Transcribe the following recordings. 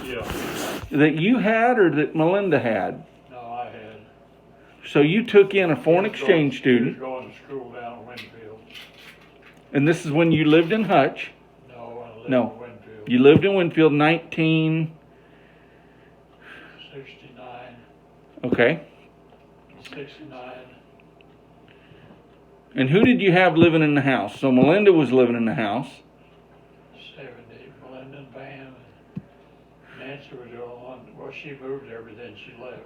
Yeah. That you had or that Melinda had? No, I had. So you took in a foreign exchange student. He was going to school down in Winfield. And this is when you lived in Hutch? No, I lived No. in Winfield. You lived in Winfield 1969. Okay. 69. And who did you have living in the house? So Melinda was living in the house. 70. Melinda and Pam. Nancy was the only one. Well, she moved there, but then she left.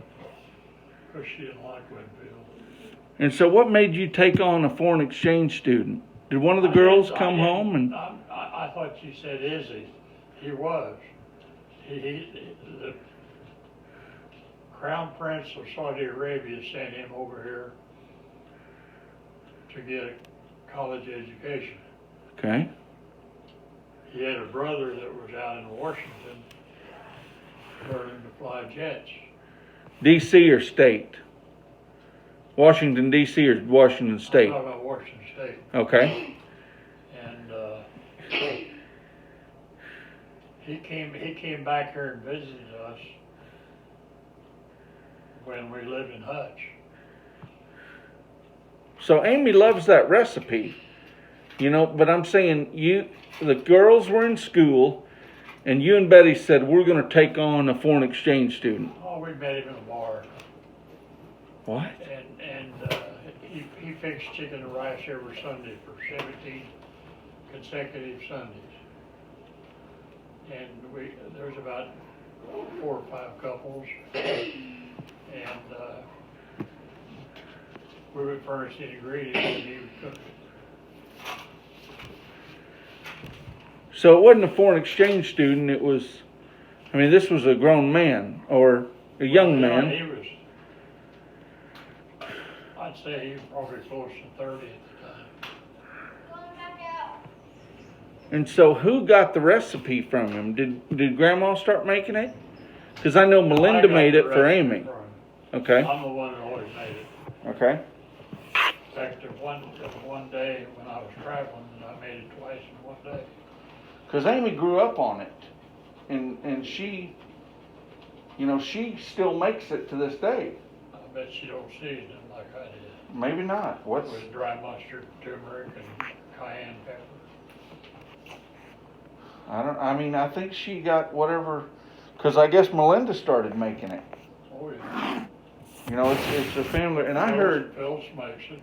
Because she didn't like Winfield. And so what made you take on a foreign exchange student? Did one of the girls come home? And I thought you said Izzy. He was. The Crown Prince of Saudi Arabia sent him over here to get a college education. Okay. He had a brother that was out in Washington learning to fly jets. D.C. or state? Washington, D.C. or Washington State? I'm talking about Washington State. Okay. And he came back here and visited us when we lived in Hutch. So Amy loves that recipe, but I'm saying the girls were in school and you and Betty said, we're going to take on a foreign exchange student. Oh, we met him in a bar. What? And he fixed chicken and rice every Sunday for 17 consecutive Sundays. And there was about 4 or 5 couples. And we would furnish the ingredients and he would cook it. So it wasn't a foreign exchange student, this was a grown man or a young man. He was, I'd say he was probably close to 30 at the time. And so who got the recipe from him? Did Grandma start making it? Because I know Melinda made it for Amy. Okay. I'm the one that always made it. Okay. In fact, there was one day when I was traveling, and I made it twice in one day. Because Amy grew up on it, and she, she still makes it to this day. I bet she don't season it like I did. Maybe not. What's with dry mustard, turmeric, and cayenne pepper. I think she got whatever, because I guess Melinda started making it. Oh yeah. It's a family, and I heard Phyllis makes it.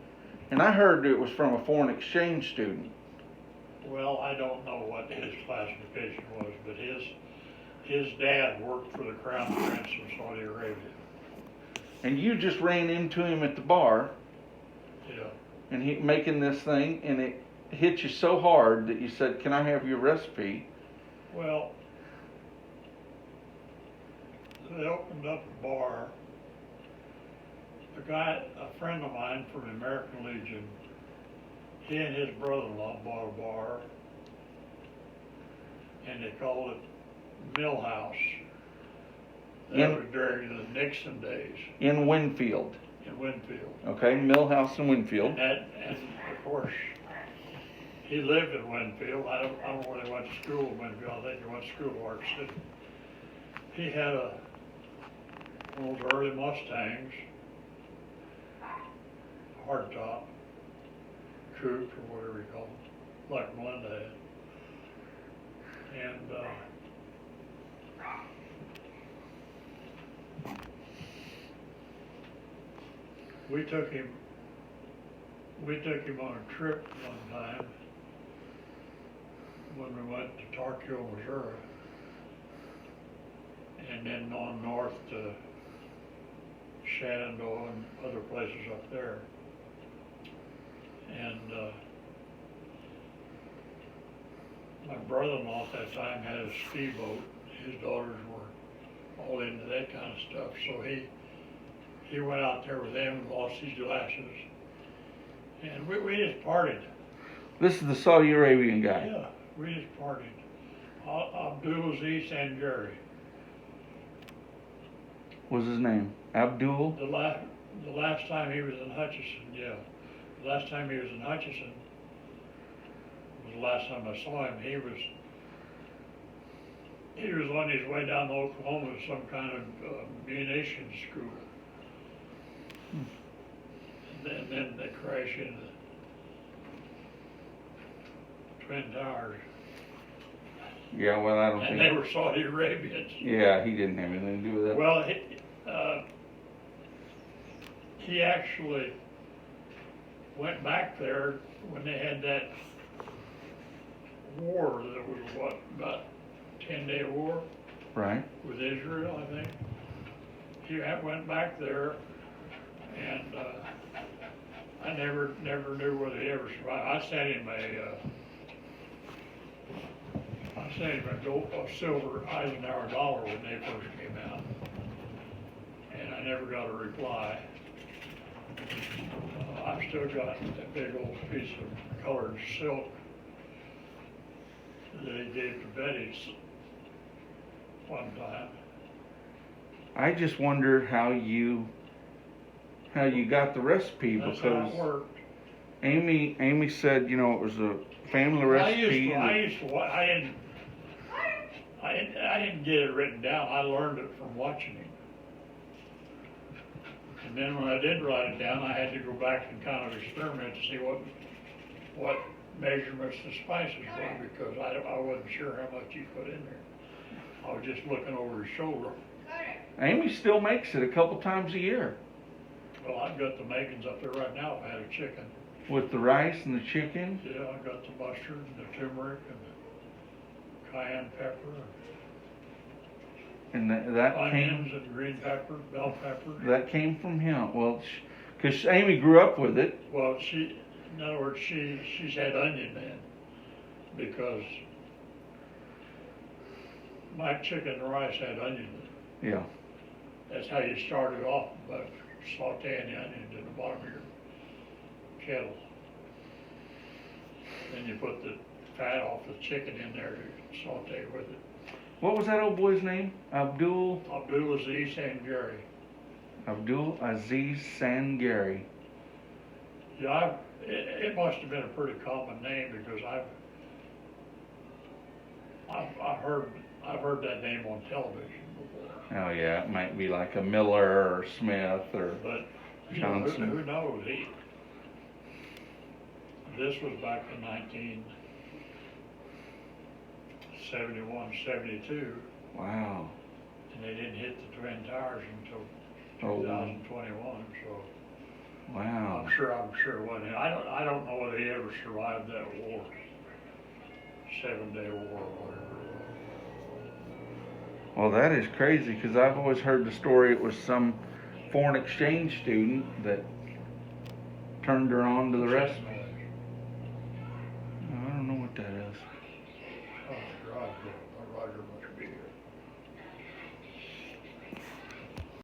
And I heard it was from a foreign exchange student. Well, I don't know what his classification was, but his dad worked for the Crown Prince of Saudi Arabia. And you just ran into him at the bar. Yeah. And he making this thing, and it hit you so hard that you said, "Can I have your recipe?" Well, they opened up a bar. A friend of mine from the American Legion, he and his brother-in-law bought a bar, and they called it Mill House. That was during the Nixon days. In Winfield. In Winfield. Okay, Mill House in Winfield. And of course, he lived in Winfield. I don't know where they went to school in Winfield. I think they went to school in Ark City. He had one of those early Mustangs, hardtop, coupe or whatever you call it, like Melinda had. And we took him on a trip one time when we went to Tarkio, Missouri, and then on north to Shenandoah and other places up there. And my brother-in-law at that time had a ski boat. His daughters were all into that kind of stuff. So he went out there with them and lost his glasses. And we just partied. This is the Saudi Arabian guy. Yeah, we just partied. Abdul Aziz and Jerry. What was his name? Abdul? The last time he was in Hutchinson, yeah. The last time he was in Hutchinson was the last time I saw him. He was he was on his way down to Oklahoma to some kind of munitions school. And then they crashed into the Twin Towers. Yeah, well, I don't And think. they were Saudi Arabians. Yeah, he didn't have anything to do with that. Well, he actually went back there when they had that war that was, what, about 10-day war Right. with Israel, I think. He went back there, and I never knew whether he ever survived. I sent him a silver Eisenhower dollar when they first came out, and I never got a reply. I've still got that big old piece of colored silk that he gave to Betty one time. I just wonder how you got the recipe, That's because how it worked. Amy said, you know, it was a family recipe. I didn't get it written down. I learned it from watching him. And then when I did write it down, I had to go back and kind of experiment to see what measurements the spices were, because I wasn't sure how much he put in there. I was just looking over his shoulder. Amy still makes it a couple times a year Well, I've got the makings up there right now. I had a chicken. with the rice and the chicken. Yeah, I got the mustard and the turmeric and the cayenne pepper, And that onions came and green pepper, bell pepper. that came from him. Well, because Amy grew up with it. Well, in other words, she's had onion then, because my chicken and rice had onion in it. Yeah. That's how you started off, by sauteing the onions in the bottom of your kettle. Then you put the fat off the chicken in there to saute with it. What was that old boy's name? Abdul Abdulaziz Sangari. Aziz Sangari. Yeah, it must have been a pretty common name, because I've heard that name on television before. Oh yeah, it might be like a Miller or Smith or But you know, Johnson. who knows? This was back in 1971, 72, Wow. and they didn't hit the Twin Towers until Oh. 2021. So Wow. I'm sure it wasn't. I don't know whether he ever survived that war, 7-day war or whatever. Well, that is crazy, because I've always heard the story it was some foreign exchange student that turned her on to the recipe. I don't know what that is. Oh, Roger must be here.